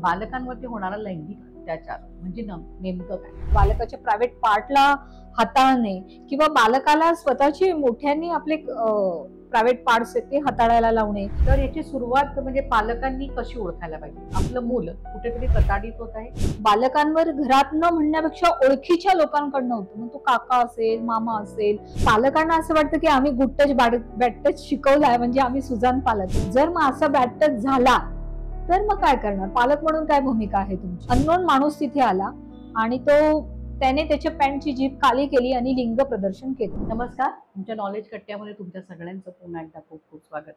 बालकांवरती होणारा लैंगिक अत्याचार म्हणजे नेमकं काय? बालकाच्या प्रायव्हेट पार्टला हाताळणे किंवा बालकाला स्वतःची मोठ्यांनी आपले प्रायव्हेट पार्ट्स आहेत ते हाताळायला लावणे. तर याची सुरुवात म्हणजे पालकांनी कशी ओळखायला पाहिजे? आपलं मूल कुठेतरी प्रताडित होत आहे. बालकांवर घरात न म्हणण्यापेक्षा ओळखीच्या लोकांकडनं होतं. मग तो काका असेल, मामा असेल. पालकांना असं वाटतं की आम्ही गुड टच बॅड टच शिकवलाय म्हणजे आम्ही सुजान पालक. जर मग असा बॅड टच झाला तर मग काय करणार? पालक म्हणून काय भूमिका आहे तुमची? अननोन माणूस तिथे आला आणि त्याने त्याच्या पॅन्टची जीभ खाली केली आणि लिंग प्रदर्शन केलं. नमस्कार, तुमच्या नॉलेज कट्ट्यामध्ये तुमच्या सगळ्यांचं पुन्हा एकदा खूप खूप स्वागत.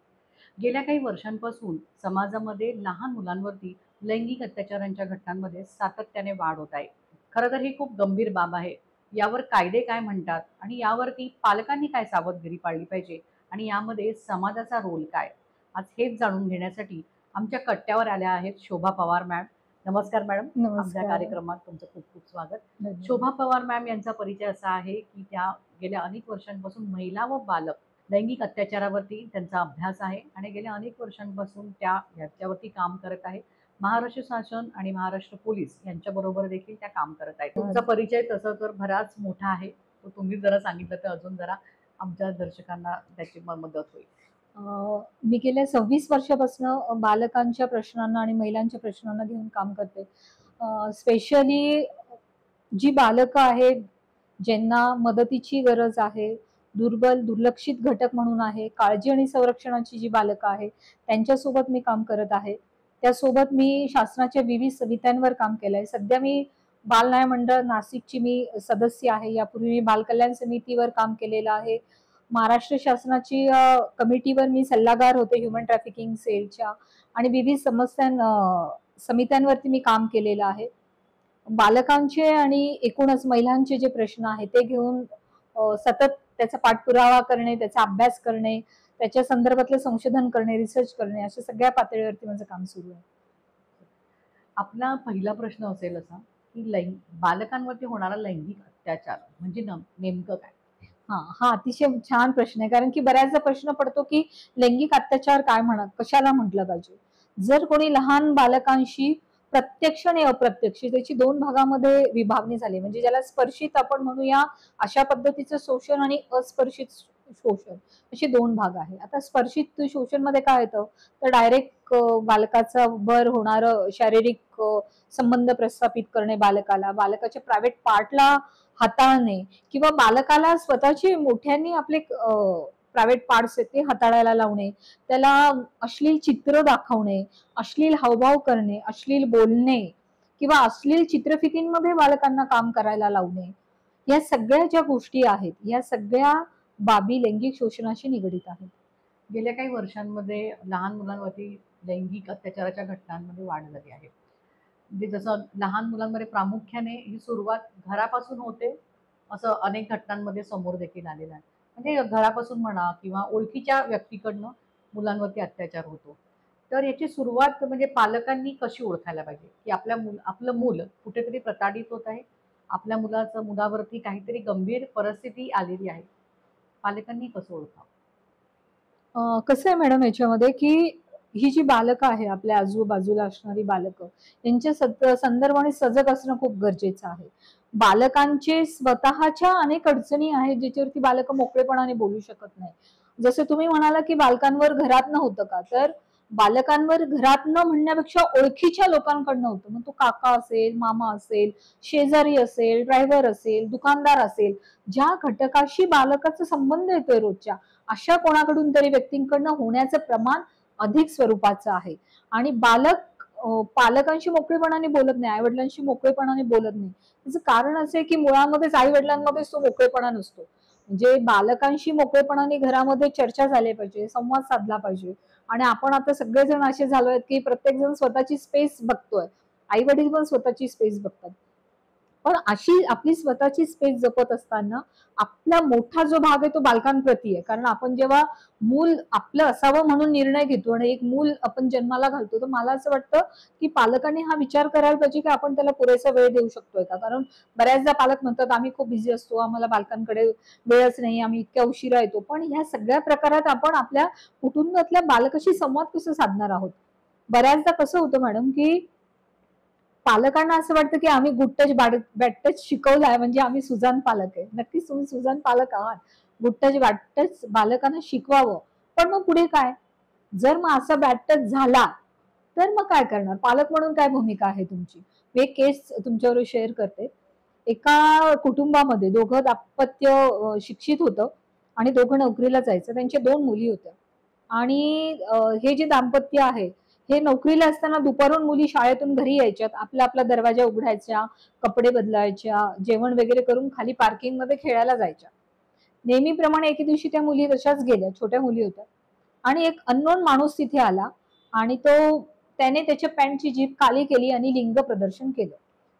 गेल्या काही वर्षांपासून समाजामध्ये लहान मुलांवरती लैंगिक अत्याचारांच्या घटनांमध्ये सातत्याने वाढ होत आहे. खरं तर ही खूप गंभीर बाब आहे. यावर कायदे काय म्हणतात आणि यावरती पालकांनी काय सावधगिरी पाळली पाहिजे आणि यामध्ये समाजाचा रोल काय? आज हेच जाणून घेण्यासाठी आमच्या कट्ट्यावर आल्या आहेत शोभा पवार मॅम. नमस्कार मॅडम. आमच्या कार्यक्रमात तुमचं खूप खूप स्वागत. शोभा पवार मॅम यांचा परिचय असा आहे की त्या गेल्या अनेक वर्षांपासून महिला व बालक लैंगिक अत्याचारावरती त्यांचा अभ्यास आहे आणि गेल्या अनेक वर्षांपासून त्या याच्यावरती काम करत आहे. महाराष्ट्र शासन आणि महाराष्ट्र पोलीस यांच्याबरोबर देखील त्या काम करत आहेत. तुमचा परिचय तसं तर बराच मोठा आहे, तो तुम्ही जरा सांगितलं तर अजून जरा आमच्या दर्शकांना त्याची मदत होईल. मी गेल्या 26 वर्षापासून बालकांच्या प्रश्नांना आणि महिलांच्या प्रश्नांना घेऊन काम करते. स्पेशली जी बालकं आहेत ज्यांना मदतीची गरज आहे, दुर्बल दुर्लक्षित घटक म्हणून आहे, काळजी आणि संरक्षणाची जी बालकं आहेत त्यांच्यासोबत मी काम करत आहे. त्यासोबत मी शासनाच्या विविध समित्यांवर काम केलंय. सध्या मी बाल न्याय मंडळ नाशिकची मी सदस्य आहे. यापूर्वी मी बाल कल्याण समितीवर काम केलेलं आहे. महाराष्ट्र शासनाची कमिटीवर मी सल्लागार होते ह्युमन ट्रॅफिकिंग सेलच्या आणि विविध समित्यांवरती मी काम केलेलं आहे. बालकांचे आणि एकूणच महिलांचे जे प्रश्न आहेत ते घेऊन सतत त्याचा पाठपुरावा करणे, त्याचा अभ्यास करणे, त्याच्या संदर्भातलं संशोधन करणे, रिसर्च करणे, अशा सगळ्या पातळीवरती माझं काम सुरू आहे. आपला पहिला प्रश्न असेल असा की बालकांवरती होणारा लैंगिक अत्याचार म्हणजे नेमकं काय? हा अतिशय छान प्रश्न आहे. कारण की बऱ्याचदा प्रश्न पडतो की लैंगिक अत्याचार काय कशाला म्हटलं पाहिजे. जर कोणी लहान बालकांशी प्रत्यक्ष आणि अप्रत्यक्ष त्याची दोन भागामध्ये विभागणी झाली, म्हणजे ज्याला स्पर्शित आपण म्हणूया अशा पद्धतीचं शोषण आणि अस्पर्शित शोषण असे दोन भाग आहे. आता स्पर्शित शोषण मध्ये काय येतं तर डायरेक्ट बालकाचा वर होणारं शारीरिक संबंध प्रस्थापित करणे, बालकाच्या प्रायव्हेट पार्टला हाताळणे किंवा बालकाला स्वतःची मोठ्यांनी आपले प्रायव्हेट पार्ट्स आहेत ते हाताळायला लावणे, त्याला अश्लील चित्र दाखवणे, अश्लील हावभाव करणे, अश्लील बोलणे किंवा अश्लील चित्रफितींमध्ये बालकांना काम करायला लावणे, या सगळ्या ज्या गोष्टी आहेत या सगळ्या बाबी लैंगिक शोषणाशी निगडीत आहेत. गेल्या काही वर्षांमध्ये लहान मुलांवरती लैंगिक अत्याचाराच्या घटनांमध्ये वाढ झाली आहे. म्हणजे जसं लहान मुलांमध्ये प्रामुख्याने ही सुरुवात घरापासून होते असं अनेक घटनांमध्ये समोर देखील आलेलं आहे. म्हणजे घरापासून म्हणा किंवा ओळखीच्या व्यक्तीकडनं मुलांवरती अत्याचार होतो. तर याची सुरुवात म्हणजे पालकांनी कशी ओळखायला पाहिजे की आपलं मूल कुठेतरी प्रताडित होत आहे, आपल्या मुलावरती काहीतरी गंभीर परिस्थिती आलेली आहे. पालकांनी कसं ओळखावं? कसं आहे मॅडम याच्यामध्ये की ही जी बालकं आहे आपल्या आजूबाजूला असणारी बालकं यांच्या संदर्भाने सजग असणं खूप गरजेचं आहे. बालकांचे स्वतःच्या अनेक अडचणी आहेत ज्याच्यावरती बालकं मोकळेपणाने बोलू शकत नाही. जसं तुम्ही म्हणाला की बालकांवर घरात न होतं का, तर बालकांवर घरात न म्हणण्यापेक्षा ओळखीच्या लोकांकडनं होतं. मग तो काका असेल, मामा असेल, शेजारी असेल, ड्रायव्हर असेल, दुकानदार असेल, ज्या घटकाशी बालकाचा संबंध येतोय रोजच्या अशा कोणाकडून तरी व्यक्तींकडनं होण्याचं प्रमाण अधिक स्वरूपाचं आहे. आणि पालकांशी मोकळेपणाने बोलत नाही, आई वडिलांशी मोकळेपणाने बोलत नाही. त्याचं कारण असं आहे की मुळामध्येच आई वडिलांमध्येच तो मोकळेपणा नसतो. म्हणजे बालकांशी मोकळेपणाने घरामध्ये चर्चा झाली पाहिजे, संवाद साधला पाहिजे. आणि आपण आता सगळेजण असे झालो आहेत की प्रत्येक जण स्वतःची स्पेस बघतोय, आई वडील पण स्वतःची स्पेस बघतात. पण अशी आपली स्वतःची स्पेस जपत असताना आपला मोठा जो भाग आहे तो बालकांप्रती आहे. कारण आपण जेव्हा मूल आपलं असावं म्हणून निर्णय घेतो आणि एक मूल आपण जन्माला घालतो, तर मला असं वाटतं की पालकांनी हा विचार करायला पाहिजे की आपण त्याला पुरेसा वेळ देऊ शकतोय का. कारण बऱ्याचदा पालक म्हणतात आम्ही खूप बिझी असतो, आम्हाला बालकांकडे वेळच नाही, आम्ही इतक्या उशिरा येतो. पण ह्या सगळ्या प्रकारात आपण आपल्या कुटुंबातल्या बालकाशी संवाद कसं साधणार आहोत. बऱ्याचदा कसं होतं मॅडम की पालकांना असं वाटतं की आम्ही गुड टच बॅड टच शिकवलाय म्हणजे आम्ही सुजाण पालक आहे. नक्कीच तुम्ही सुजाण पालक आहात. गुड टच बॅड टच बालकांना शिकवावं. पण मग पुढे काय? जर मग असा बॅड टच झाला तर मग काय करणार? पालक म्हणून काय भूमिका आहे तुमची? मी एक केस तुमच्याबरोबर शेअर करते. एका कुटुंबामध्ये दोघं दाम्पत्य शिक्षित होतं आणि दोघं नोकरीला जायचं. त्यांच्या 2 मुली होत्या. आणि हे जे दाम्पत्य आहे, हे नोकरीला असताना दुपारून मुली शाळेतून घरी यायच्यात. आपला दरवाजा उघडायच्या, कपडे बदलायच्या, जेवण वगैरे करून खाली पार्किंगमध्ये खेळायला जायच्या. नेहमीप्रमाणे एके दिवशी त्या मुली तशाच गेल्या, छोट्या मुली होत्या. आणि एक अननोन माणूस तिथे आला आणि त्याने त्याच्या पॅन्टची जीभ खाली केली आणि लिंग प्रदर्शन केलं.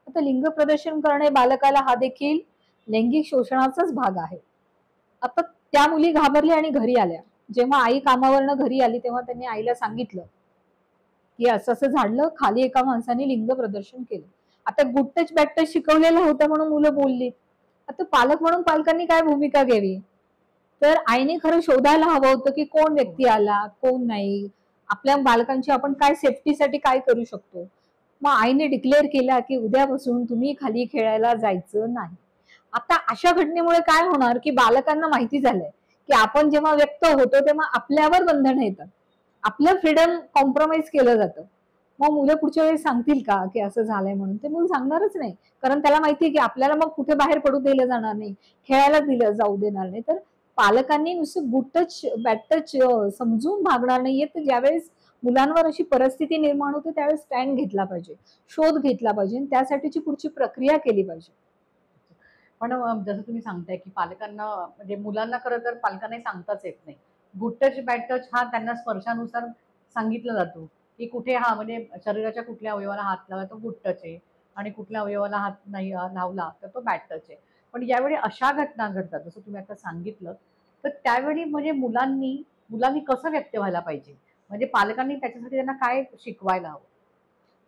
आता लिंग प्रदर्शन करणे बालकाला हा देखील लैंगिक शोषणाचाच भाग आहे. आता त्या मुली घाबरल्या आणि घरी आल्या. जेव्हा आई कामावरनं घरी आली तेव्हा त्यांनी आईला सांगितलं की असं असं झालं, खाली एका माणसाने लिंग प्रदर्शन केलं. आता गुड टच बॅड टच शिकवलेलं होतं म्हणून मुलं बोलली. आता पालक म्हणून पालकांनी काय भूमिका घ्यावी? तर आईने खरं शोधायला हवं होतं की कोण व्यक्ती आला, कोण नाही, आपल्या बालकांची आपण काय सेफ्टीसाठी काय करू शकतो. मग आईने डिक्लेअर केला की उद्यापासून तुम्ही खाली खेळायला जायचं नाही. आता अशा घटनेमुळे काय होणार की बालकांना माहिती झालंय की आपण जेव्हा व्यक्त होतो तेव्हा आपल्यावर बंधनं येतात, आपलं फ्रीडम कॉम्प्रोमाइज केलं जातं. मग मुलं पुढच्या वेळी सांगतील का की असं झालंय म्हणून? ते मूल सांगणारच नाही. कारण त्याला माहितीये की आपल्याला मग कुठे बाहेर पडू दिलं जाणार नाही, खेळायला दिलं जाऊ देणार नाही. तर पालकांनी नुसतं गुड टच बॅड टच समजून भागणार नाहीये. तर ज्यावेळेस मुलांवर अशी परिस्थिती निर्माण होते त्यावेळेस स्टँड घेतला पाहिजे, शोध घेतला पाहिजे आणि त्यासाठीची पुढची प्रक्रिया केली पाहिजे. पण जसं तुम्ही सांगताय की पालकांना म्हणजे मुलांना खरं तर पालकांनाही सांगताच येत नाही. गुड टच बॅड टच हा त्यांना स्पर्शानुसार सांगितलं जातो की कुठे हा म्हणजे शरीराच्या कुठल्या अवयवाला हात लावला तो गुड टच आहे आणि कुठल्या अवयवाला हात नाही लावला तर तो बॅड टच आहे. पण यावेळी अशा घटना घडतात जसं तुम्ही आता सांगितलं, तर त्यावेळी म्हणजे मुलांनी मुलांनी कसं व्यक्त व्हायला पाहिजे? म्हणजे पालकांनी त्याच्यासाठी त्यांना काय शिकवायला हवं?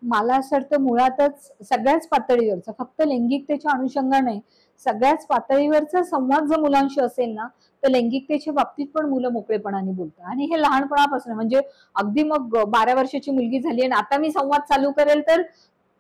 मला असं वाटतं मुळातच सगळ्याच पातळीवरचा, फक्त लैंगिकतेच्या अनुषंगाने सगळ्याच पातळीवरचा संवाद जर मुलांशी असेल ना, तर लैंगिकतेच्या बाबतीत पण मुलं मोकळेपणाने बोलतात. आणि हे लहानपणापासून म्हणजे अगदी मग 12 वर्षाची मुलगी झाली आणि आता मी संवाद चालू करेल तर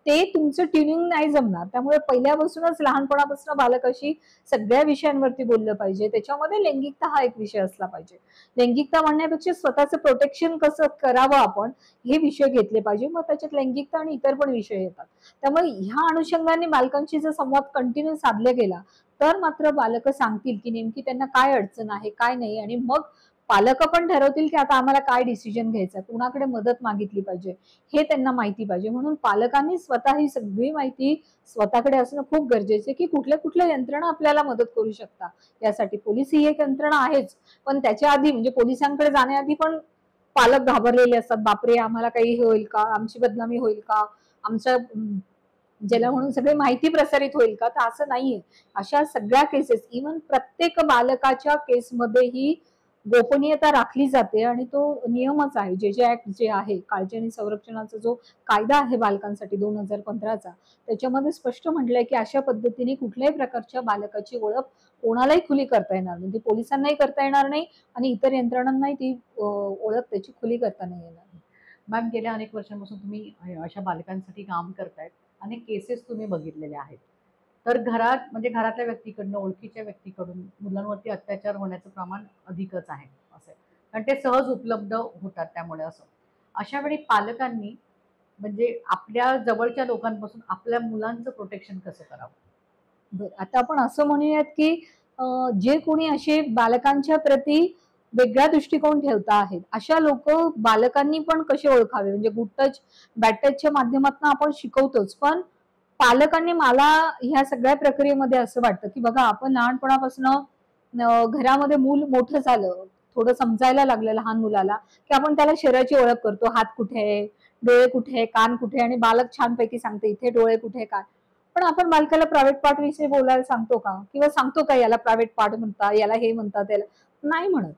ते तुमचं ट्युनिंग नाही जमणार. त्यामुळे पहिल्यापासूनच लहानपणापासून बालकाशी सगळ्या विषयांवरती बोललं पाहिजे. त्याच्यामध्ये लैंगिकता हा एक विषय असला पाहिजे. लैंगिकता म्हणण्यापेक्षा स्वतःचं प्रोटेक्शन कसं करावं आपण हे विषय घेतले पाहिजे. मग त्याच्यात लैंगिकता आणि इतर पण विषय येतात. त्यामुळे ह्या अनुषंगाने बालकांशी जर संवाद कंटिन्यू साधला गेला तर मात्र बालकं सांगतील की नेमकी त्यांना काय अडचण आहे, काय नाही. आणि मग पालक पण ठरवतील की आता आम्हाला काय डिसिजन घ्यायचा, कुणाकडे मदत मागितली पाहिजे हे त्यांना माहिती पाहिजे. म्हणून पालकांनी स्वतः ही सगळी माहिती स्वतःकडे असणं खूप गरजेचं आहे की कुठल्या कुठल्या यंत्रणा आपल्याला मदत करू शकतात. यासाठी पोलीस ही एक यंत्रणा आहेच, पण त्याच्या आधी म्हणजे पोलिसांकडे जाण्याआधी पण पालक घाबरलेले असतात. बापरे, आम्हाला काही होईल का, आमची बदनामी होईल का, आमच्या ज्याला म्हणून सगळी माहिती प्रसारित होईल का? तर असं नाहीये. अशा सगळ्या केसेस इव्हन प्रत्येक बालकाच्या केसमध्ये ही गोपनीयता राखली जाते आणि तो नियमच आहे. जे ऍक्ट जे आहे काळजी आणि संरक्षणाचा जो कायदा आहे बालकांसाठी 2015चा, त्याच्यामध्ये स्पष्ट म्हटलंय की अशा पद्धतीने कुठल्याही प्रकारच्या बालकाची ओळख कोणालाही खुली करता येणार नाही. ती पोलिसांनाही करता येणार नाही आणि इतर यंत्रणांनाही ती ओळख त्याची खुली करता नाही येणार. मॅम, गेल्या अनेक वर्षांपासून तुम्ही अशा बालकांसाठी काम करतायत. अनेक केसेस तुम्ही बघितलेल्या आहेत. तर घरात म्हणजे घरातल्या व्यक्तीकडनं, ओळखीच्या व्यक्तीकडून मुलांवरती अत्याचार होण्याचं प्रमाण अधिकच आहे असं. कारण ते सहज उपलब्ध होतात त्यामुळे असं. अशा वेळी पालकांनी म्हणजे आपल्या जवळच्या लोकांपासून आपल्या मुलांचं प्रोटेक्शन कसं करावं? बरं, आता आपण असं म्हणूयात की जे कोणी असे बालकांच्या प्रती वेगळा दृष्टिकोन ठेवता आहेत, अशा लोक बालकांनी पण कसे ओळखावे. म्हणजे गुड टच बॅड टचच्या माध्यमातून आपण शिकवतोच, पण पालकांनी मला ह्या सगळ्या प्रक्रियेमध्ये असं वाटतं की बघा, आपण लहानपणापासून घरामध्ये मूल मोठं झालं, थोडं समजायला लागलं लहान मुलाला की आपण त्याला शरीराची ओळख करतो. हात कुठे आहे, डोळे कुठे आहे, कान कुठे आहे, आणि बालक छानपैकी सांगते इथे डोळे कुठे, कान. पण आपण बालकाला प्रायव्हेट पार्ट विषयी बोलायला सांगतो का? किंवा सांगतो का याला प्रायव्हेट पार्ट म्हणतात, याला हे म्हणतात, त्याला नाही म्हणत.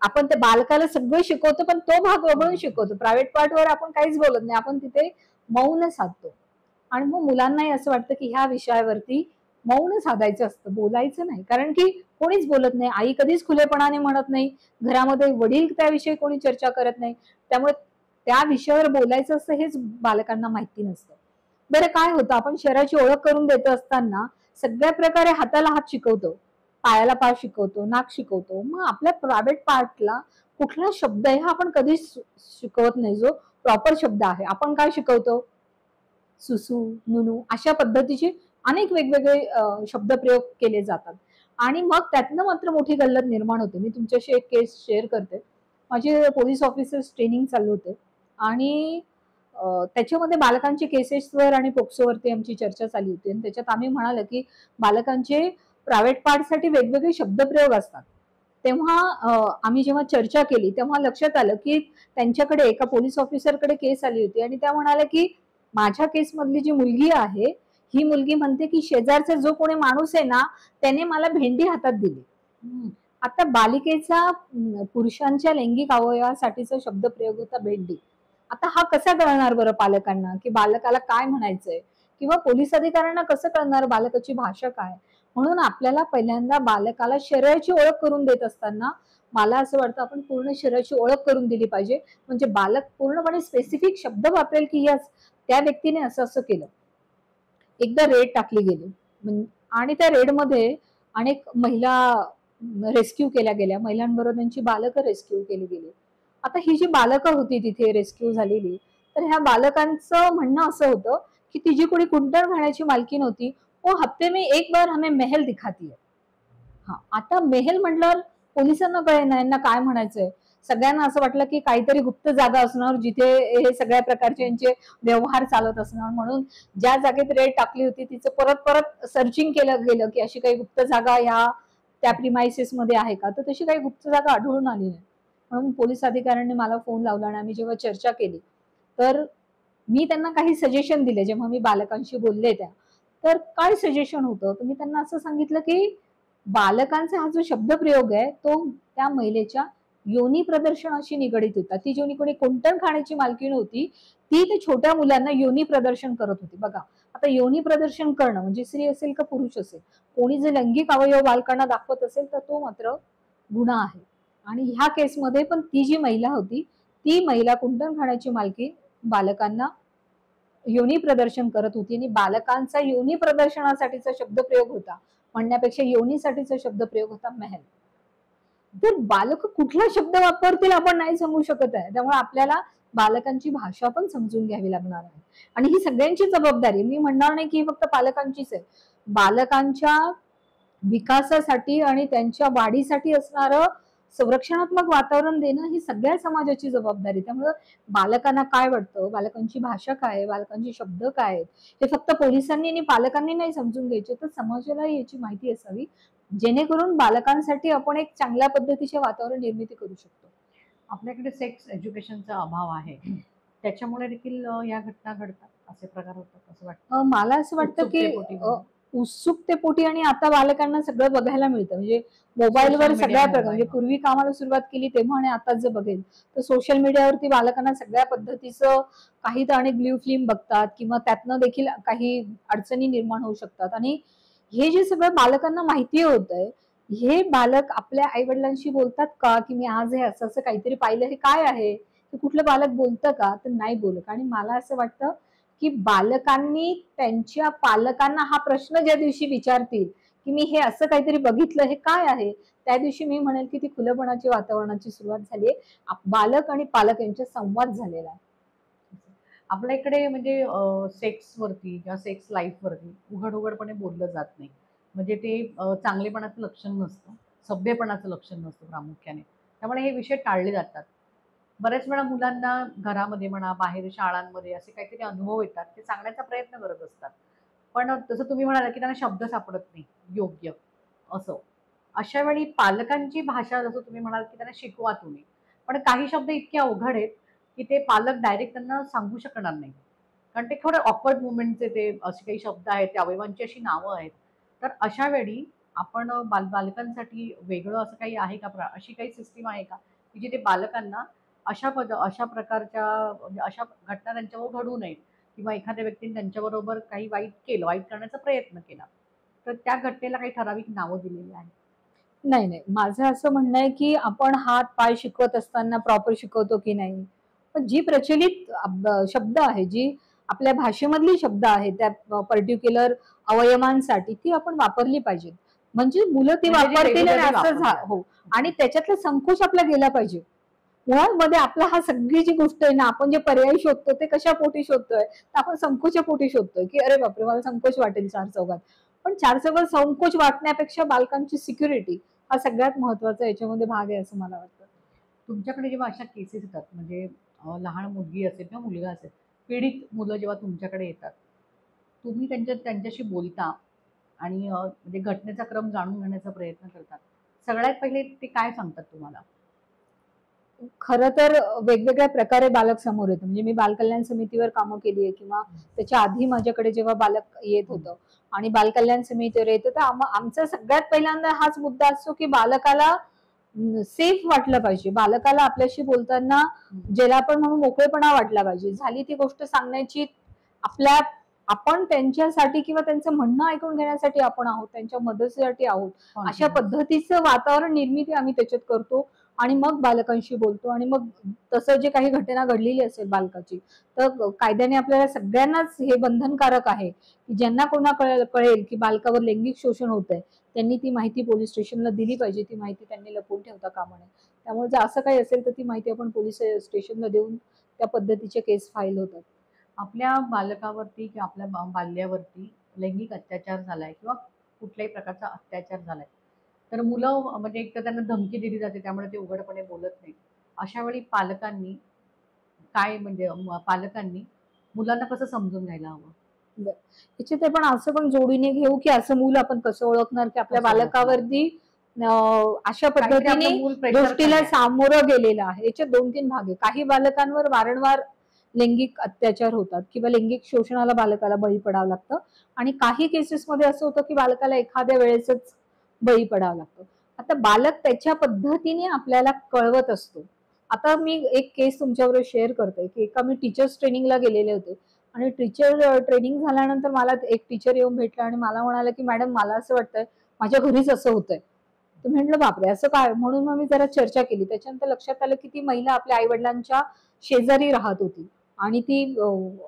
आपण त्या बालकाला सगळं शिकवतो पण तो भाग वगळून शिकवतो. प्रायव्हेट पार्ट वर आपण काहीच बोलत नाही, आपण तिथे मौन साधतो. आणि मग मुलांनाही असं वाटतं की ह्या विषयावरती मौन साधायचं असतं, बोलायचं नाही. कारण की कोणीच बोलत नाही, आई कधीच खुलेपणाने म्हणत नाही, घरामध्ये वडील त्याविषयी कोणी चर्चा करत नाही. त्यामुळे त्या विषयावर बोलायचं असतं हेच बालकांना माहिती नसतं. बरं काय होतं, आपण शरीराची ओळख करून देत असताना सगळ्या प्रकारे हाताला हात शिकवतो, पायाला पाय शिकवतो, नाक शिकवतो. मग आपल्या प्रायव्हेट पार्टला कुठला शब्द आहे हा आपण कधीच शिकवत नाही, जो प्रॉपर शब्द आहे. आपण काय शिकवतो? सुसू, नुनू अशा पद्धतीचे अनेक वेगवेगळे शब्दप्रयोग केले जातात. आणि मग त्यातनं मात्र मोठी गल्लत निर्माण होते. मी तुमच्याशी एक केस शेअर करते. माझे पोलीस ऑफिसर्स ट्रेनिंग चालू होते आणि त्याच्यामध्ये बालकांचे केसेसवर आणि पोक्सोवरती आमची चर्चा चालली होती आणि त्याच्यात आम्ही म्हणालो की बालकांचे प्रायव्हेट पार्टसाठी वेगवेगळे शब्दप्रयोग असतात. तेव्हा आम्ही जेव्हा चर्चा केली तेव्हा लक्षात आलं की त्यांच्याकडे एका पोलीस ऑफिसरकडे केस आली होती आणि त्या म्हणाल्या की माझ्या केसमधली जी मुलगी आहे, ही मुलगी म्हणते की शेजारचा जो कोणी माणूस आहे ना, त्याने मला भेंडी हातात दिली. आता बालिकेचा पुरुषांच्या लैंगिक अवयवासाठीचा शब्दप्रयोग होता भेंडी. आता हा कसा कळणार बरं पालकांना, की बालकाला काय म्हणायचंय, किंवा पोलीस अधिकाऱ्यांना कसं कळणार बालकाची भाषा काय? म्हणून आपल्याला पहिल्यांदा बालकाला शरीराची ओळख करून देत असताना मला असं वाटतं आपण पूर्ण शरीराची ओळख करून दिली पाहिजे. म्हणजे बालक पूर्णपणे स्पेसिफिक शब्द वापरेल की यस त्या व्यक्तीने असं असं केलं. एकदा रेड टाकली गेली आणि त्या रेडमध्ये अनेक महिला रेस्क्यू केल्या गेल्या. महिलांबरोबर त्यांची बालकं रेस्क्यू केली गेली. आता ही जी बालकं होती तिथे रेस्क्यू झालेली, तर ह्या बालकांचं म्हणणं असं होतं की ती जी कोणी कुंटण घाण्याची मालकीण होती, वो हफ्ते में एक बार हमें महल दिखाती है. हा, आता मेहेल म्हटल्यावर पोलिसांना कळेना यांना काय म्हणायचंय. सगळ्यांना असं वाटलं की काहीतरी गुप्त जागा असणार जिथे हे सगळ्या प्रकारचे यांचे व्यवहार चालत असणार. म्हणून ज्या जागेत रेड टाकली होती तिचं परत परत सर्चिंग केलं गेलं की अशी काही गुप्त जागा ह्या त्या प्रिमाइसेस मध्ये आहे का, तर तशी काही गुप्त जागा आढळून आली नाही. म्हणून पोलीस अधिकाऱ्यांनी मला फोन लावला आणि आम्ही जेव्हा चर्चा केली तर मी त्यांना काही सजेशन दिले. जेव्हा मी बालकांशी बोलले त्या, तर काय सजेशन होतं, तर मी त्यांना असं सांगितलं की बालकांचा हा जो शब्दप्रयोग आहे तो त्या महिलेच्या योनी प्रदर्शनाशी निगडीत होता. ती जी कोणी कुंटण खाण्याची मालकीण होती, ती ते छोट्या मुलांना योनी प्रदर्शन करत होती. बघा, आता योनी प्रदर्शन करणं म्हणजे स्त्री असेल का पुरुष असेल, कोणी जे लैंगिक अवयव बालकांना दाखवत असेल तर तो मात्र गुन्हा आहे. आणि ह्या केसमध्ये पण ती जी महिला होती, ती महिला कुंटण खाण्याची मालकी बालकांना योनी प्रदर्शन करत होती आणि बालकांचा योनी प्रदर्शनासाठीचा शब्दप्रयोग होता, म्हणण्यापेक्षा योनीसाठीचा शब्दप्रयोग होता महल. तर बालक कुठला शब्द वापरतील आपण नाही सांगू शकत आहे. त्यामुळे आपल्याला बालकांची भाषा पण समजून घ्यावी लागणार आहे. आणि ही सगळ्यांची जबाबदारी, मी म्हणणार नाही की फक्त पालकांचीच आहे. बालकांच्या विकासासाठी आणि त्यांच्या वाढीसाठी असणारं संरक्षणात्मक वातावरण देणं ही सगळ्या समाजाची जबाबदारी. त्यामुळे बालकांना काय वाटतं, बालकांची भाषा काय आहे, बालकांचे शब्द काय आहेत, हे फक्त पोलिसांनी आणि पालकांनी नाही समजून घ्यायचे, तर समाजाला याची माहिती असावी, जेणेकरून बालकांसाठी आपण एक चांगल्या पद्धतीचे वातावरण निर्मिती करू शकतो. आपल्याकडे सेक्स एज्युकेशनचा अभाव आहे, त्याच्यामुळे देखील या घटना घडतात, असे प्रकार होतात असं वाटतं. मला असं वाटतं की उत्सुकतेपोटी म्हणा. उत्सुकतेपोटी आणि आता बालकांना सगळं बघायला मिळतं. म्हणजे मोबाईलवर Social media, सगळ्या प्रकार, म्हणजे mobile. पूर्वी कामाला सुरुवात केली तेव्हा आणि आता जर बघेल तर सोशल मीडियावरती बालकांना सगळ्या पद्धतीचं काही तर अनेक ब्ल्यू फिल्म बघतात किंवा त्यातनं देखील काही अडचणी निर्माण होऊ शकतात. आणि हे जे सगळं बालकांना माहिती होत आहे, हे बालक आपल्या आई वडिलांशी बोलतात का, की मी आज हे असं असं काहीतरी पाहिलं, हे काय आहे, हे कुठलं बालक बोलतं का, तर नाही बोलत. आणि मला असं वाटतं की बालकांनी त्यांच्या पालकांना हा प्रश्न ज्या दिवशी विचारतील की मी हे असं काहीतरी बघितलं, हे काय आहे, त्या दिवशी मी म्हणेल की ती खुलेपणाची वातावरणाची सुरुवात झाली आहे. बालक आणि पालक यांचा संवाद झालेला आहे. आपल्या इकडे म्हणजे सेक्सवरती किंवा सेक्स लाईफवरती उघड उघडपणे बोललं जात नाही. म्हणजे ते चांगलेपणाचं लक्षण नसतं, सभ्यपणाचं लक्षण नसतं प्रामुख्याने. त्यामुळे हे विषय टाळले जातात. बऱ्याच वेळा मुलांना घरामध्ये म्हणा, बाहेर शाळांमध्ये असे काहीतरी अनुभव येतात, ते सांगण्याचा प्रयत्न करत असतात. पण तसं तुम्ही म्हणालात की त्यांना शब्द सापडत नाही योग्य असं. अशा वेळी पालकांची भाषा, जसं तुम्ही म्हणाल की त्यांना शिकवा तुम्ही. पण काही शब्द इतके अवघड आहेत की ते पालक डायरेक्ट त्यांना सांगू शकणार नाही. कारण ते थोडे ऑकवर्ड मुव्हमेंटचे ते असे काही शब्द आहेत, त्या अवयवांची अशी नावं आहेत. तर अशा वेळी आपण बालकांसाठी वेगळं असं काही आहे का, अशी काही सिस्टीम आहे का, की जिथे बालकांना अशा प्रकारच्या म्हणजे अशा घटना त्यांच्यावर घडू नयेत किंवा एखाद्या व्यक्तीने त्यांच्याबरोबर काही वाईट करण्याचा प्रयत्न केला, तर त्या घटनेला काही ठराविक नावं दिलेली आहेत? नाही नाही, माझं असं म्हणणं आहे की आपण हात पाय शिकवत असताना प्रॉपर शिकवतो की नाही. पण जी प्रचलित शब्द आहे, जी आपल्या भाषेमधली शब्द आहेत त्या पर्टिक्युलर अवयवांसाठी ती आपण वापरली पाहिजे. म्हणजे मुलं ती म्हणजे जे वापरतील आणि रेग्युलरली असं वापरतात. हो. आणि त्याच्यातला संकोच आपला गेला पाहिजे. मुळामध्ये आपला हा सगळी जी गोष्ट आहे ना, आपण जे पर्याय शोधतो ते कशा पोटी शोधतोय, तर आपण संकोच्या पोटी शोधतोय, की अरे बापरे मला संकोच वाटेल चार चौघात. पण चार चौघात संकोच वाटण्यापेक्षा बालकांची सिक्युरिटी हा सगळ्यात महत्वाचा याच्यामध्ये भाग आहे असं मला वाटतं. तुमच्याकडे जेव्हा अशा केसेस येतात म्हणजे लहान मुलगी असेल किंवा मुलगा असेल, पीडित मुलं जेव्हा तुमच्याकडे येतात, तुम्ही त्यांच्याशी बोलता आणि म्हणजे घटनेचा क्रम जाणून घेण्याचा प्रयत्न करतात. सगळ्यात पहिले ते काय सांगतात तुम्हाला? खरं तर वेगवेगळ्या प्रकारे बालक समोर येतं. म्हणजे मी बालकल्याण समितीवर कामं केली आहे किंवा त्याच्या आधी माझ्याकडे जेव्हा बालक येत होतं आणि बालकल्याण समितीवर येतं, तर आमचा सगळ्यात पहिल्यांदा हाच मुद्दा असतो की बालकाला सेफ वाटलं पाहिजे. बालकाला आपल्याशी बोलताना ज्याला आपण म्हणून मोकळेपणा वाटला पाहिजे. झाली ती गोष्ट सांगण्याची आपल्या आपण त्यांच्यासाठी किंवा त्यांचं म्हणणं ऐकून घेण्यासाठी आपण आहोत, त्यांच्या मदतीसाठी आहोत. अशा पद्धतीचं वातावरण निर्मिती आम्ही त्याच्यात करतो आणि मग बालकांशी बोलतो आणि मग तसं जे काही घटना घडलेली असेल बालकाची, तर कायद्याने आपल्याला सगळ्यांनाच हे बंधनकारक आहे की ज्यांना कोणा कळेल की बालकावर लैंगिक शोषण होत आहे, त्यांनी ती माहिती पोलीस स्टेशनला दिली पाहिजे. ती माहिती त्यांनी लपवून ठेवता कामा नये. त्यामुळे जर असं काही असेल तर ती माहिती आपण पोलीस स्टेशनला देऊन त्या पद्धतीचे केस फाईल होतात. आपल्या बालकावरती किंवा आपल्या बाल्यावरती लैंगिक अत्याचार झालाय किंवा कुठल्याही प्रकारचा अत्याचार झालाय, तर मुलं म्हणजे एक तर त्यांना धमकी दिली जाते, त्यामुळे ते उघडपणे बोलत नाही. अशा वेळी पालकांनी काय म्हणजे पालकांनी मुलांना कसं समजून घ्यायला हवं? बरं. याच्यात आपण असं पण जोडीने घेऊ की असं मूल आपण कसं ओळखणार की आपल्या कसं ओळखणार? बालकावरती अशा काहीतरी पद्धतीने आपलं मूल प्रेशर गोष्टीला खाली आहे. सामोरं गेलेलं आहे. याच्यात 2-3 भाग आहे. काही बालकांवर वारंवार लैंगिक अत्याचार होतात किंवा लैंगिक शोषणाला बालकाला बळी पडावं लागतं आणि काही केसेसमध्ये असं होतं की बालकाला एखाद्या वेळेसच बळी पडावं लागतं. आता बालक त्याच्या पद्धतीने आपल्याला कळवत असतो. आता मी एक केस तुमच्याबरोबर शेअर करते की एका मी टीचर्स ट्रेनिंगला गेलेले होते आणि टीचर ट्रेनिंग झाल्यानंतर मला एक टीचर येऊन भेटला आणि मला म्हणाले की मॅडम मला असं वाटतंय माझ्या घरीच असं होतंय. तर म्हटलं बापरे असं काय? म्हणून मग मी जरा चर्चा केली. त्याच्यानंतर लक्षात आलं की ती महिला आपल्या आई-वडिलांच्या शेजारी राहत होती आणि ती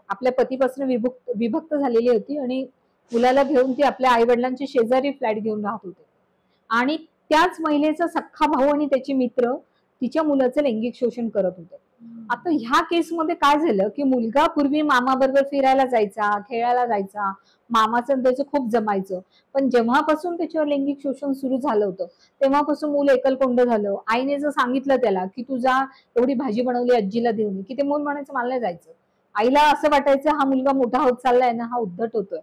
आपल्या पतीपासून विभक्त झालेली होती आणि मुलाला घेऊन ती आपल्या आई-वडिलांच्या शेजारी फ्लॅट घेऊन राहत होते. आणि त्याच महिलेचा सख्खा भाऊ आणि त्याचे मित्र तिच्या मुलाचं लैंगिक शोषण करत होते. आता ह्या केसमध्ये काय झालं की मुलगा पूर्वी मामाबरोबर फिरायला जायचा, खेळायला जायचा, मामाचं आणि त्याचं खूप जमायचं. पण जेव्हापासून त्याच्यावर लैंगिक शोषण सुरू झालं होतं, तेव्हापासून मूल एकलकोंड झालं. आईने जर सांगितलं त्याला की तू जा एवढी भाजी बनवली आजीला देऊन ये, की ते मूल म्हणायचं मला नाही जायचं. आईला असं वाटायचं हा मुलगा मोठा होत चाललाय ना, हा उद्धट होतोय.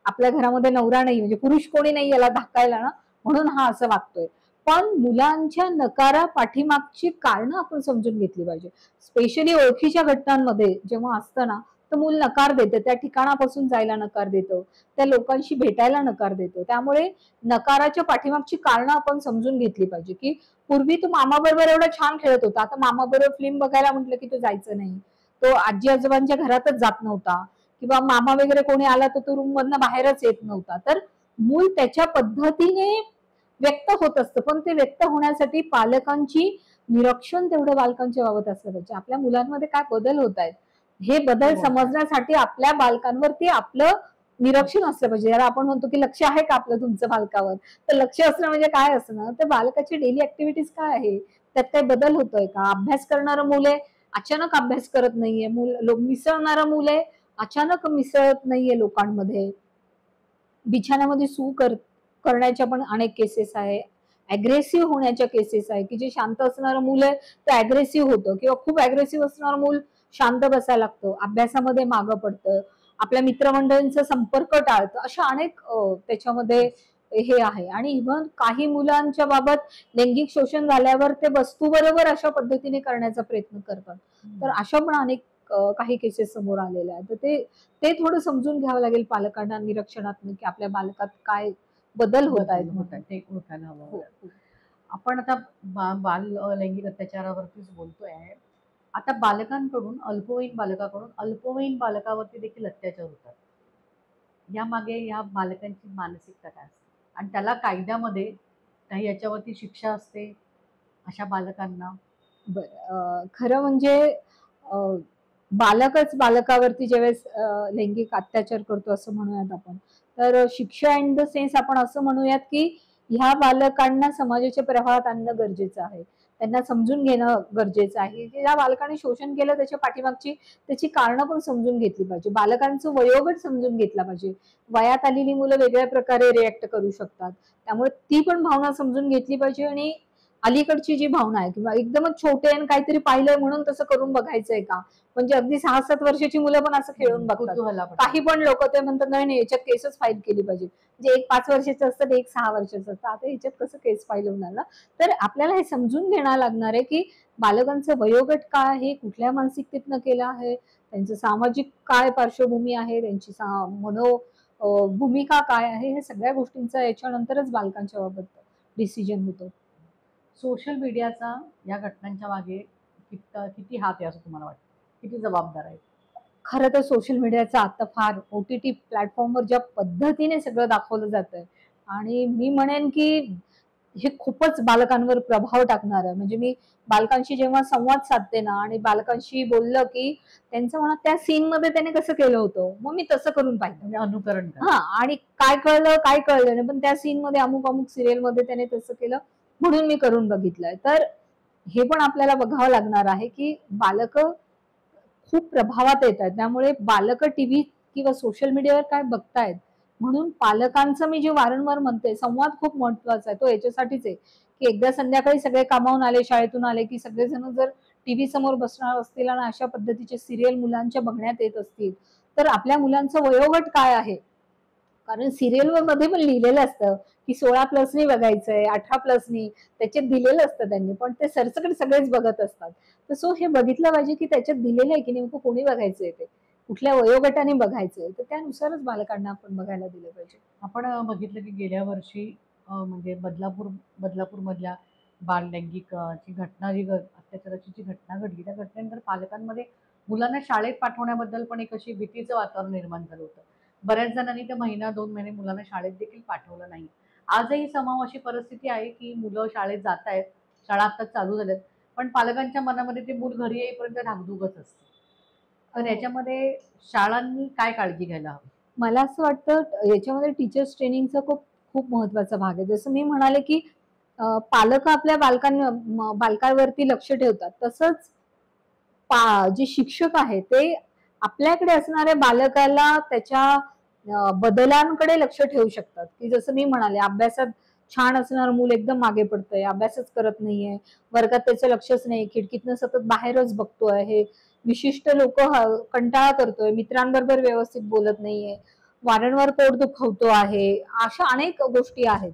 आपल्या घरामध्ये नवरा नाही म्हणजे पुरुष कोणी नाही याला धाकायला ना, म्हणून हा असं वागतोय. पण मुलांच्या नकारा पाठीमागची कारणं आपण समजून घेतली पाहिजे. स्पेशली ओळखीच्या घटनांमध्ये जेव्हा असतं ना, तर मूल नकार देतं. त्या ठिकाणापासून जायला नकार देतं. त्या लोकांशी भेटायला नकार देतं. त्यामुळे नकाराच्या पाठीमागची कारणं आपण समजून घेतली पाहिजे, की पूर्वी तो मामाबरोबर एवढा छान खेळत होता. आता मामाबरोबर फिल्म बघायला म्हटलं, की तो जायचं नाही. तो आजी-आजोबांच्या घरातच जात नव्हता किंवा मामा वगैरे कोणी आला तर तो रूम मधनं बाहेरच येत नव्हता. तर मूल त्याच्या पद्धतीने व्यक्त होत असतं. पण ते व्यक्त होण्यासाठी पालकांची निरीक्षण तेवढं बालकांच्या बाबत असलं पाहिजे. आपल्या मुलांमध्ये काय बदल होत आहेत, हे बदल समजण्यासाठी आपल्या बालकांवरती आपलं निरीक्षण असलं पाहिजे. याला आपण म्हणतो की लक्ष आहे का आपलं तुमचं बालकावर? तर लक्ष असणं म्हणजे काय असणं? तर बालकाची डेली ऍक्टिव्हिटीज काय आहे? त्यात काही बदल होतोय का? अभ्यास करणारं मूल आहे, अचानक अभ्यास करत नाहीये. मिसळणारं मूल आहे, अचानक मिसळत नाहीये लोकांमध्ये. बिछाण्यामध्ये करण्याच्या पण अनेक केसेस आहे. अग्रेसिव्ह होण्याच्या केसेस आहे की जे शांत असणारं मूल आहे ते अग्रेसिव्ह होतं किंवा खूप अग्रेसिव्ह असणारं मूल शांत बसायला लागतं, अभ्यासामध्ये मागं पडतं, आपल्या मित्रमंडळींचा संपर्क टाळतं. अशा अनेक त्याच्यामध्ये हे आहे. आणि इव्हन काही मुलांच्या बाबत लैंगिक शोषण झाल्यावर ते वस्तूबरोबर अशा पद्धतीने करण्याचा प्रयत्न करतात. तर अशा पण अनेक काही केसेस समोर आलेल्या आहेत. तर ते ते थोडं समजून घ्यावं लागेल पालकांना निरीक्षणातनं की आपल्या बालकात काय बदल होत आहेत म्हणून. ते ओळखायला हवं. हो, हो. आपण आता बाल लैंगिक अत्याचारावरतीच बोलतोय. आता बालकांकडून अल्पवयीन बालकाकडून अल्पवयीन बालकावरती देखील अत्याचार होतात. यामागे या बालकांची मानसिकता काय असते? आणि त्याला कायद्यामध्ये काही याच्यावरती शिक्षा असते अशा बालकांना? बरं. खरं म्हणजे अ, बालकच बालकावरती ज्यावेळेस लैंगिक अत्याचार करतो असं म्हणूयात आपण, तर शिक्षा इन द सेन्स आपण असं म्हणूयात की ह्या बालकांना समाजाच्या प्रवाहात आणणं गरजेचं आहे. त्यांना समजून घेणं गरजेचं आहे की या बालकाने शोषण केलं त्याच्या पाठीमागची त्याची कारणं पण समजून घेतली पाहिजे. बालकांचं वयोगट समजून घेतला पाहिजे. वयात आलेली मुलं वेगळ्या प्रकारे रिॲक्ट करू शकतात. त्यामुळे ती पण भावना समजून घेतली पाहिजे आणि अलीकडची जी भावना आहे किंवा एकदमच छोटे आणि काहीतरी पाहिलंय म्हणून तसं करून बघायचंय का? म्हणजे अगदी 6-7 वर्षाची मुलं पण असं खेळून बघतात. कुतूहलापोटी. काही पण लोक ते म्हणतात नाही नाही याच्यात केसच फाईल केली पाहिजे. म्हणजे एक 5 वर्षाचं असतं एक 6 वर्षाचं असतं. आता याच्यात कसं केस फाईल होणार ना? तर आपल्याला हे समजून घेणं लागणार आहे की बालकांचं वयोगट काय आहे, कुठल्या मानसिकतेतनं केलं आहे, त्यांचं सामाजिक काय पार्श्वभूमी आहे, त्यांची मनो भूमिका काय आहे, हे सगळ्या गोष्टींचा याच्यानंतरच बालकांच्या बाबत डिसिजन होतो. सोशल मीडियाचा या घटनांच्या मागे किती हात आहे असं तुम्हाला वाटतं? किती जबाबदार आहे? खरं तर सोशल मीडियाचा आता फार OTT प्लॅटफॉर्मवर ज्या पद्धतीने सगळं दाखवलं जातंय आणि मी म्हणेन की हे खूपच बालकांवर प्रभाव टाकणार आहे. म्हणजे मी बालकांशी जेव्हा संवाद साधते ना आणि बालकांशी बोललं की त्यांचं म्हणा त्या सीन मध्ये त्याने कसं केलं होतं, मग मी तसं करून पाहिलं. म्हणजे अनुकरण करा. हा, आणि काय कळलं काय कळलं नाही, पण त्या सीन मध्ये अमुक अमुक सिरियल मध्ये त्याने तसं केलं म्हणून मी करून बघितलंय. तर हे पण आपल्याला बघावं लागणार आहे की बालक खूप प्रभावात येत आहेत. त्यामुळे बालक टीव्ही किंवा सोशल मीडियावर काय बघतायत म्हणून पालकांचं मी जे वारंवार म्हणते संवाद खूप महत्वाचा आहे. तो याच्यासाठीच आहे की एकदा संध्याकाळी सगळे कामावून आले शाळेतून आले की सगळेजण जर टीव्ही समोर बसणार असतील आणि अशा पद्धतीचे सिरियल मुलांच्या बघण्यात येत असतील तर आपल्या मुलांचं वयोगट काय आहे, कारण सिरियल मध्ये पण लिहिलेलं असतं की 16+ बघायचंय 18+ त्याच्यात दिलेलं असतं त्यांनी, पण ते सरसकट सगळेच बघत असतात. तर सो हे बघितलं पाहिजे की त्याच्यात दिलेलं आहे की नेमकं कोणी बघायचंय ते कुठल्या वयोगटाने बघायचंय, तर त्यानुसारच बालकांना आपण बघायला दिलं पाहिजे. आपण बघितलं की गेल्या वर्षी म्हणजे बदलापूर मधल्या बाल लैंगिक ची घटना अत्याचाराची जी घटना घडली त्या घटनेनंतर पालकांमध्ये मुलांना शाळेत पाठवण्याबद्दल पण एक अशी भीतीचं वातावरण निर्माण झालं होतं. बऱ्याच जणांनी तर 1-2 महिने मुलांना शाळेत देखील पाठवलं नाही. आजही समाव अशी परिस्थिती आहे की मुलं शाळेत जात आहेत, शाळा आता चालू झाल्यात, पण पालकांच्या मनामध्ये ते मूल घरी येईपर्यंत धाकधूकच असते. तर याच्यामध्ये शाळांनी काय काळजी घ्यायला हवी? मला असं वाटतं याच्यामध्ये टीचर्स ट्रेनिंगचा खूप खूप महत्वाचा भाग आहे. जसं मी म्हणाले की पालक आपल्या बालकांवरती लक्ष ठेवतात, तसंच जे शिक्षक आहेत ते आपल्याकडे असणाऱ्या बालकाला त्याच्या बदलांकडे लक्ष ठेवू शकतात. की जसं मी म्हणाले अभ्यासात छान असणार मूल एकदम मागे पडतंय, अभ्यासच करत नाहीये, वर्गात त्याचं लक्षच नाही, खिडकीतनं सतत बाहेरच बघतोय, हे विशिष्ट लोक कंटाळा करतोय, मित्रांबरोबर व्यवस्थित बोलत नाहीये, वारंवार पोट दुखवतो आहे, अशा अनेक गोष्टी आहेत.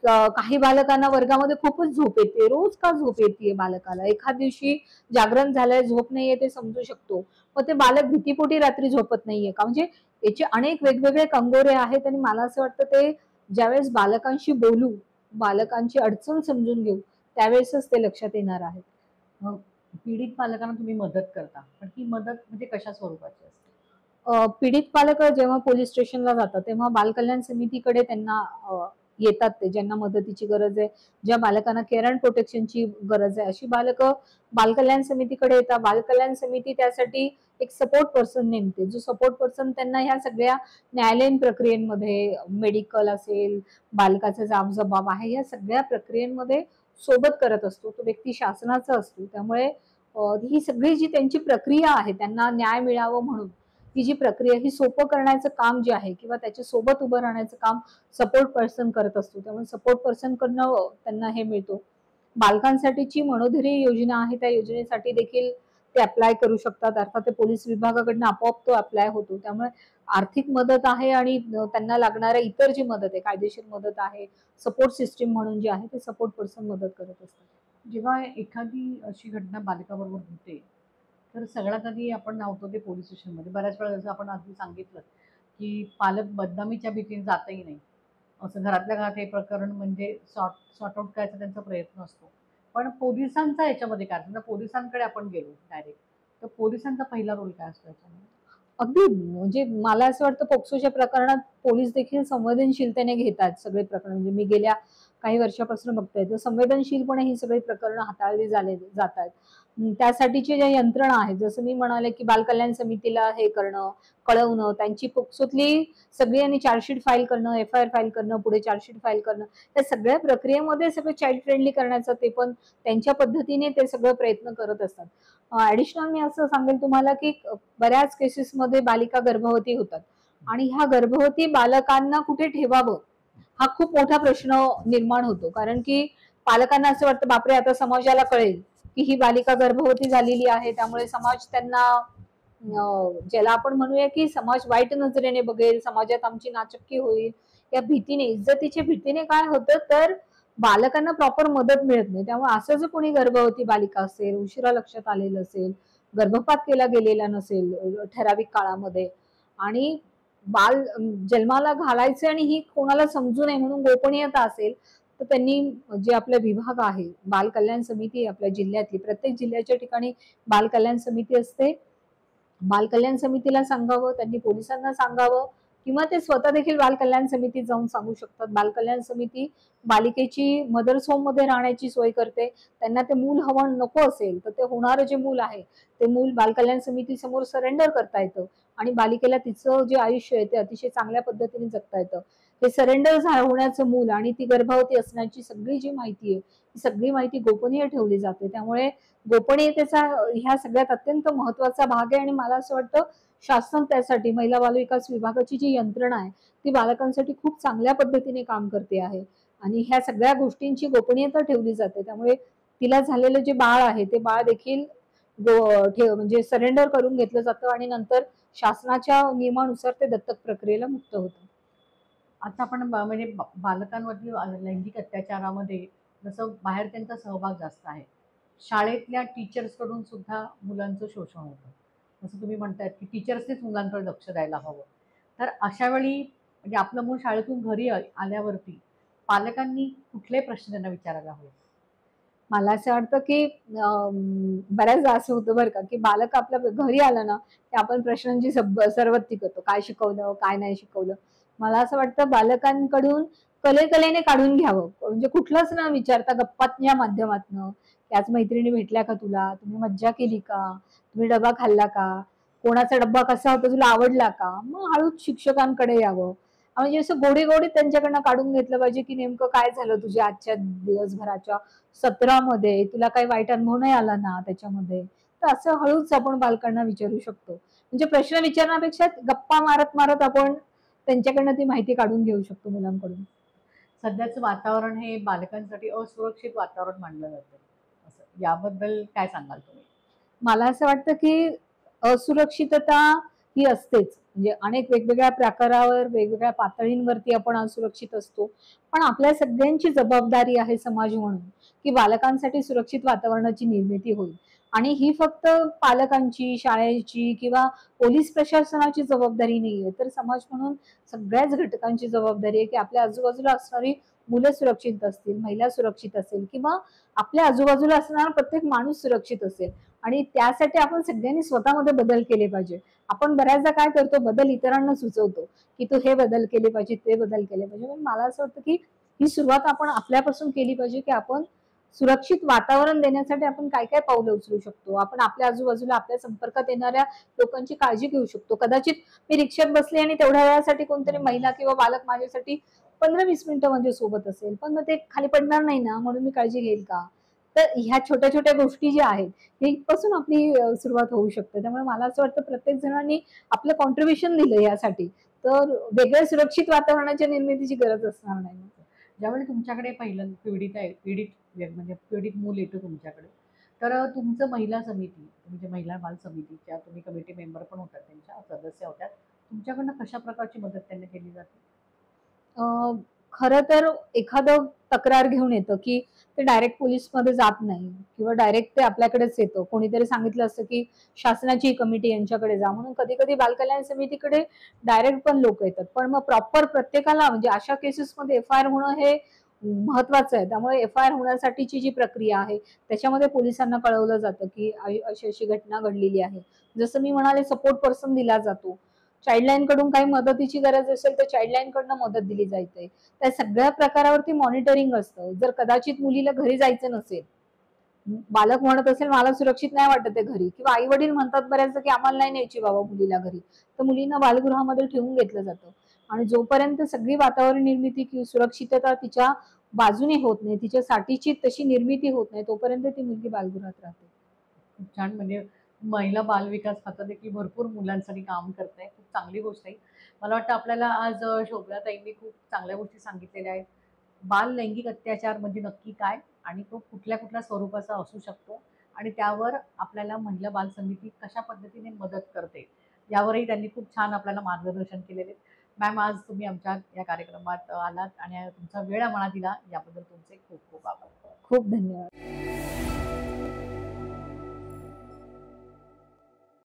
काही बालकांना वर्गामध्ये खूपच झोप येते, रोज का झोप येते बालकाला, एखाद दिवशी जागरण झालंय झोप नाहीये ते समजू शकतो, मग ते बालक भीतीपोटी रात्री झोपत नाहीये का, म्हणजे याचे अनेक वेगवेगळे कंगोरे आहेत. आणि मला असं वाटतं ते ज्यावेळेस बालकांशी बोलू, बालकांची अडचण समजून घेऊ, त्यावेळेसच ते लक्षात येणार आहेत. मग पीडित पालकांना तुम्ही मदत करता, पण ही मदत म्हणजे कशा स्वरूपाची असते? पीडित पालक जेव्हा पोलीस स्टेशनला जातात तेव्हा बालकल्याण समितीकडे त्यांना येतात, ते ज्यांना मदतीची गरज आहे, ज्या बालकांना केअर अँड प्रोटेक्शनची गरज आहे, अशी बालकं बालकल्याण समितीकडे येतात. बालकल्याण समिती त्यासाठी एक सपोर्ट पर्सन नेमते, जो सपोर्ट पर्सन त्यांना ह्या सगळ्या न्यायालयीन प्रक्रियेमध्ये, मेडिकल असेल, बालकाचा जबाब आहे, या सगळ्या प्रक्रियेमध्ये सोबत करत असतो. तो व्यक्ती शासनाचा असतो. त्यामुळे ही सगळी जी त्यांची प्रक्रिया आहे त्यांना न्याय मिळावं म्हणून ही जी प्रक्रिया ही सोपं करण्याचं काम जे आहे किंवा त्याच्या सोबत उभं राहण्याचं काम सपोर्ट पर्सन करत असतो. त्यामुळे सपोर्ट पर्सन कडनं त्यांना हे मिळतो. बालकांसाठीची मनोधैर्य योजना आहे, त्या योजनेसाठी देखील ते अप्लाय करू शकतात. अर्थात ते पोलीस विभागाकडनं आपोआप तो अप्लाय होतो. त्यामुळे आर्थिक मदत आहे आणि त्यांना लागणाऱ्या इतर जी मदत आहे, कायदेशीर मदत आहे, सपोर्ट सिस्टीम म्हणून जे आहे ते सपोर्ट पर्सन मदत करत असतात. जेव्हा एखादी अशी घटना बालकाबरोबर होते, तर सगळ्यात आधी आपण धावतो ते पोलीस स्टेशनमध्ये. बऱ्याच वेळा जसं आपण आधी सांगितलं, की पालक बदनामीच्या भीतीने जातही नाही. असं घरातल्या घरात हे प्रकरण म्हणजे सॉर्ट आउट करायचा त्यांचा प्रयत्न असतो. पण पोलिसांचा याच्यामध्ये काय? समजा पोलिसांकडे आपण गेलो डायरेक्ट, तर पोलिसांचा पहिला रोल काय असतो याच्यामध्ये? अगदी म्हणजे मला असं वाटतं पोक्सोच्या प्रकरणात पोलीस देखील संवेदनशीलतेने घेतात सगळे प्रकरण. म्हणजे मी गेल्या काही वर्षापासून बघते तर संवेदनशीलपणे ही सगळी प्रकरणं हाताळली जात आहेत. त्यासाठीची ज्या यंत्रणा आहेत, जसं मी म्हणाले की बालकल्याण समितीला हे करणं, कळवणं, त्यांची पोक्सोतली सगळी आणि चार्जशीट फाईल करणं, FIR फाईल करणं, पुढे चार्जशीट फाईल करणं, त्या सगळ्या प्रक्रियेमध्ये सगळं चाइल्ड फ्रेंडली करण्याचं ते पण त्यांच्या पद्धतीने ते सगळं प्रयत्न करत असतात. ऍडिशनल मी असं सांगेल तुम्हाला की बऱ्याच केसेसमध्ये बालिका गर्भवती होतात आणि ह्या गर्भवती बालकांना कुठे ठेवावं हा खूप मोठा प्रश्न निर्माण होतो. कारण की पालकांना असं वाटतं बापरे आता समाजाला कळेल की ही बालिका गर्भवती झालेली आहे, त्यामुळे समाज त्यांना ज्याला आपण म्हणूया की समाज वाईट नजरेने बघेल, समाजात आमची नाचक्की होईल या भीतीने, इज्जतीच्या भीतीने काय होतं तर बालकांना प्रॉपर मदत मिळत नाही. त्यामुळे असं जर कोणी गर्भवती बालिका असेल, उशिरा लक्षात आलेलं असेल, गर्भपात केला गेलेला नसेल ठराविक काळामध्ये आणि बाल जन्माला घालायचे आणि ही कोणाला समजू नये म्हणून गोपनीयता असेल, तर त्यांनी जे आपले विभाग आहे, बाल कल्याण समिती आपल्या जिल्ह्यातली, प्रत्येक जिल्ह्याच्या ठिकाणी बाल कल्याण समिती असते. बाल कल्याण समितीला सांगावं, त्यांनी पोलिसांना सांगावं किंवा ते स्वतः देखील बाल कल्याण समितीत जाऊन सांगू शकतात. बाल कल्याण समिती बालिकेची मदर्स होम मध्ये राहण्याची सोय करते. त्यांना ते मूल हवं नको असेल तर ते होणारं जे मूल आहे ते मूल बाल कल्याण समिती समोर सरेंडर करता येतं आणि बालिकेला तिचं जे आयुष्य आहे ते अतिशय चांगल्या पद्धतीने जगता येतं. हे सरेंडर होण्याचं मूल आणि ती गर्भवती असण्याची सगळी जी माहिती आहे ती सगळी माहिती गोपनीय ठेवली जाते. त्यामुळे गोपनीयतेचा ह्या सगळ्यात अत्यंत महत्वाचा भाग आहे आणि मला असं वाटतं शासन त्यासाठी महिला बाल विकास विभागाची जी यंत्रणा आहे ती बालकांसाठी खूप चांगल्या पद्धतीने काम करते आहे आणि ह्या सगळ्या गोष्टींची गोपनीयता ठेवली जाते. त्यामुळे तिला झालेलं जे बाळ आहे ते बाळ देखील म्हणजे सरेंडर करून घेतलं जातं आणि नंतर शासनाच्या नियमानुसार ते दत्तक प्रक्रियेला मुक्त होतं. आता आपण म्हणजे बालकांवरती लैंगिक अत्याचारामध्ये जसं बाहेर त्यांचा सहभाग जास्त आहे, शाळेतल्या टीचर्स कडून सुद्धा मुलांचं शोषण होतं. जसं तुम्ही म्हणतायत की टीचर्सनीच मुलांकडे लक्ष द्यायला हवं. तर अशा वेळी म्हणजे आपलं मूल शाळेतून घरी आल्यावरती पालकांनी कुठले प्रश्न त्यांना विचारायला हवे? मला असं वाटतं की बऱ्याचदा असं होतं बरं का की बालक आपल्या घरी आलं ना की आपण प्रश्नांची सरबत्ती करतो, काय शिकवलं काय नाही शिकवलं. मला असं वाटतं बालकांकडून कलेकलेने काढून घ्यावं, म्हणजे कुठलंच न विचारता गप्पांच्या माध्यमातनं की आज मैत्रिणी भेटल्या का तुला, तुम्ही मज्जा केली का, तुम्ही डबा खाल्ला का, कोणाचा डब्बा कसा होता तुला आवडला का, मग हळूच शिक्षकांकडे यावं. म्हणजे असं गोडी गोडी त्यांच्याकडनं काढून घेतलं पाहिजे की नेमकं काय झालं तुझ्या आजच्या दिवसभराच्या सत्रामध्ये, तुला काही वाईट अनुभव नाही आला ना त्याच्यामध्ये. तर असं हळूच आपण बालकांना विचारू शकतो. म्हणजे प्रश्न विचारण्यापेक्षा गप्पा मारत मारत आपण त्यांच्याकडनं ती माहिती काढून घेऊ शकतो मुलांकडून. सध्याचं वातावरण हे बालकांसाठी असुरक्षित वातावरण मानलं जातं. असं याबद्दल काय सांगाल तुम्ही? मला असं वाटतं की असुरक्षितता ही असतेच. म्हणजे अनेक वेगवेगळ्या प्रकारावर वेगवेगळ्या पातळींवरती आपण असुरक्षित असतो. पण आपल्या सगळ्यांची जबाबदारी आहे समाज म्हणून की बालकांसाठी सुरक्षित वातावरणाची निर्मिती होईल. आणि ही फक्त पालकांची, शाळेची किंवा पोलीस प्रशासनाची जबाबदारी नाहीये, तर समाज म्हणून सगळ्याच घटकांची जबाबदारी आहे की आपल्या आजूबाजूला असणारी मुलं सुरक्षित असतील, महिला सुरक्षित असेल किंवा आपल्या आजूबाजूला असणारा प्रत्येक माणूस सुरक्षित असेल. आणि त्यासाठी आपण सगळ्यांनी स्वतःमध्ये बदल केले पाहिजे. आपण बऱ्याचदा काय करतो, बदल इतरांना सुचवतो की तू हे बदल केले पाहिजे, ते बदल केले पाहिजे. पण मला असं वाटतं की ही सुरुवात आपण आपल्यापासून केली पाहिजे की आपण सुरक्षित वातावरण देण्यासाठी आपण काय काय पावलं उचलू शकतो. आपण आपल्या आजूबाजूला आपल्या संपर्कात येणाऱ्या लोकांची काळजी घेऊ शकतो. कदाचित मी रिक्षात बसली आणि तेवढ्या वेळासाठी कोणतरी महिला किंवा बालक माझ्यासाठी 15-20 मिनिटं म्हणजे सोबत असेल, पण मग ते खाली पडणार नाही ना म्हणून मी काळजी घेईल का. तर ह्या छोट्या छोट्या गोष्टी ज्या आहेत इथपासून आपली सुरुवात होऊ शकते. त्यामुळे मला असं वाटतं प्रत्येक जणांनी आपलं कॉन्ट्रीब्युशन दिलं यासाठी तर वेगळ्या सुरक्षित वातावरणाच्या निर्मितीची गरज असणार नाही. ज्यावेळी तुमच्याकडे पहिलं म्हणजे पीडित मूल येतं तुमच्याकडे, तर तुमचं महिला समिती म्हणजे महिला बाल समितीच्या तुम्ही कमिटी मेंबर पण होतात, त्यांच्या सदस्य होत्या. तुमच्याकडनं कशा प्रकारची मदत त्यांना केली जाते? खरं तर एखादं तक्रार घेऊन येतं की ते डायरेक्ट पोलीसमध्ये जात नाही किंवा डायरेक्ट ते आपल्याकडेच येतं. कोणीतरी सांगितलं असतं की शासनाची कमिटी यांच्याकडे जा म्हणून कधी कधी बालकल्याण समितीकडे डायरेक्ट पण लोक येतात. पण मग प्रॉपर प्रत्येकाला म्हणजे अशा केसेसमध्ये FIR होणं हे महत्वाचं आहे. त्यामुळे FIR होण्यासाठीची जी प्रक्रिया आहे त्याच्यामध्ये पोलिसांना कळवलं जातं की अशी अशी घटना घडलेली आहे. जसं मी म्हणाले सपोर्ट पर्सन दिला जातो. चाइल्डलाईन कडून काही मदतीची गरज असेल तर चाइल्डलाईन कडनं मदत दिली जाते. त्या सगळ्या प्रकारावरती मॉनिटरिंग असतं. जर कदाचित मुलीला घरी जायचं नसेल बालक म्हणत असेल मला सुरक्षित नाही वाटत आहे घरी, किंवा आई वडील म्हणतात बऱ्याचदा की आम्हाला नाही न्यायची बाबा मुलीला घरी, तर मुलींना बालगृहामध्ये ठेवून घेतलं जातं. आणि जोपर्यंत सगळी वातावरण निर्मिती किंवा सुरक्षितता तिच्या बाजूने होत नाही, तिच्यासाठीची तशी निर्मिती होत नाही, तोपर्यंत ती मुलगी बालगृहात राहते. खूप छान. म्हणजे महिला बालविकास खातं देखील भरपूर मुलांसाठी काम करतंय. खूप चांगली गोष्ट आहे. मला वाटतं आपल्याला आज शोभनाताईंनी खूप चांगल्या गोष्टी सांगितलेल्या आहेत. बाल लैंगिक अत्याचार म्हणजे नक्की काय आणि तो कुठल्या-कुठल्या स्वरूपाचा असू शकतो आणि त्यावर आपल्याला महिला बाल समिती कशा पद्धतीने मदत करते, यावरही त्यांनी खूप छान आपल्याला मार्गदर्शन केलेले आहे. मॅम, आज तुम्ही आमच्या या कार्यक्रमात आलात आणि तुमचा वेळ आम्हाला दिला, याबद्दल तुमचे खूप खूप आभार. खूप धन्यवाद.